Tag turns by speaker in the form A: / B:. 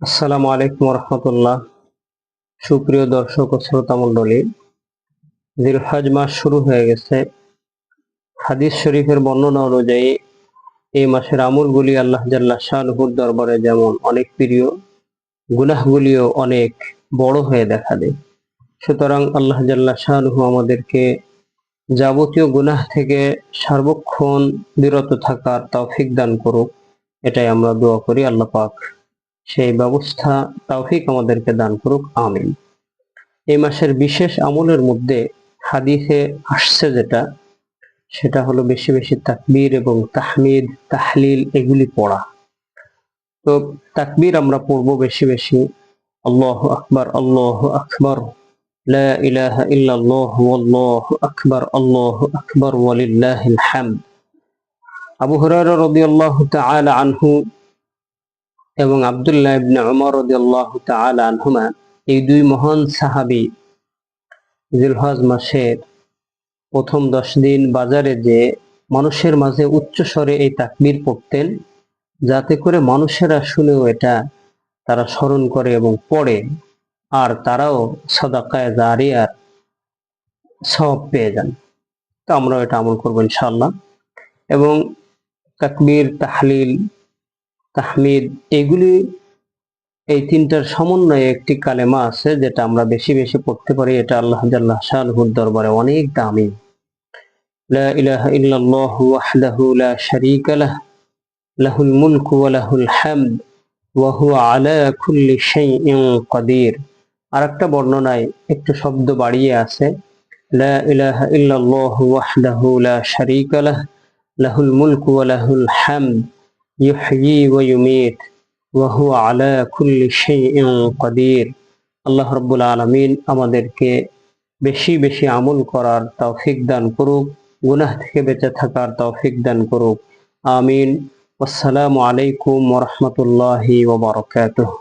A: আসসালামু আলাইকুম রহমতুল্লাহ। সুপ্রিয় দর্শক ও শ্রোতা মণ্ডলী, জিলহজ মাস শুরু হয়ে গেছে। হাদিস শরীফের বর্ণনা অনুযায়ী এই মাসের আমলগুলি আল্লাহ জাল্লা শানহুর দরবারে যেমন অনেক প্রিয়, গুনাহগুলিও অনেক বড় হয়ে দেখা দেয়। সুতরাং আল্লাহ জাল্লা শানহু আমাদেরকে যাবতীয় গুনাহ থেকে সার্বক্ষণ বিরত থাকার তৌফিক দান করুক, এটাই আমরা দোয়া করি। আল্লাহ পাক সেই ব্যবস্থা তৌফিক আমাদেরকে দান করুক, আমিন। এই মাসের বিশেষ আমলের মধ্যে হাদিসে আসছে সেটা হলো বেশি বেশি তাকবীর এবং তাহমিদ, তাহলিল এগুলি পড়া। তো তাকবীর আমরা পড়বো বেশি বেশি। আল্লাহু আকবার, আল্লাহু আকবার, লা ইলাহা ইল্লাল্লাহ, আল্লাহু আকবার, আল্লাহু আকবার, ওয়ালিল্লাহিল হামদ। আবু হুরায়রা রাদিয়াল্লাহু তাআলা আনহু এবং আব্দুল্লাহ ইবনে উমর রাদিয়াল্লাহু তাআলা আনহুমা, এই দুই মহান সাহাবী জিলহজ মাসের প্রথম 10 দিন বাজারে যে মানুষের মাঝে উচ্চ স্বরে এই তাকবীর পড়তেন, যাতে করে মানুষেরা শুনেও এটা তারা স্মরণ করে এবং পড়ে, আর তারাও সাদাকায়ে জারিয়ার সওয়াব পেয়ে যান। তো আমরা এটা আমল করবো ইনশাআল্লাহ। এবং তাকবীর, তাহলিল, তাহমিদ এগুলি, এই তিনটার সমন্বয়ে একটি কালেমা আছে যেটা আমরা বেশি বেশি পড়তে পারি। এটা আল্লাহ জাল্লা শানহুর দরবারে অনেক দামি। লা ইলাহা ইল্লাল্লাহ ওয়াহদাহু লা শারীকা লাহ, লাহুল মুলকু ওয়া লাহুল হামদ ওয়া হুয়া আলা কুল্লি শাইইন কাদির। আরেকটা বর্ণনায় একটু শব্দ বাড়িয়ে আছে, লা ইলাহা ইল্লাল্লাহ ওয়াহদাহু লা শারীকা লাহ, লাহুল মুলকু ওয়া লাহুল হামদ ইউহয়ী ওয়া ইউমীত ওয়া হুয়া আলা কুল্লি শাইইন কাদির। আল্লাহ রাব্বুল আলামিন আমাদেরকে বেশি বেশি আমল করার তৌফিক দান করুক, গুনাহ থেকে বেঁচে থাকার তৌফিক দান করুক, আমিন। আসসালামু আলাইকুম ওয়া রাহমাতুল্লাহি ওয়া বারাকাতুহু।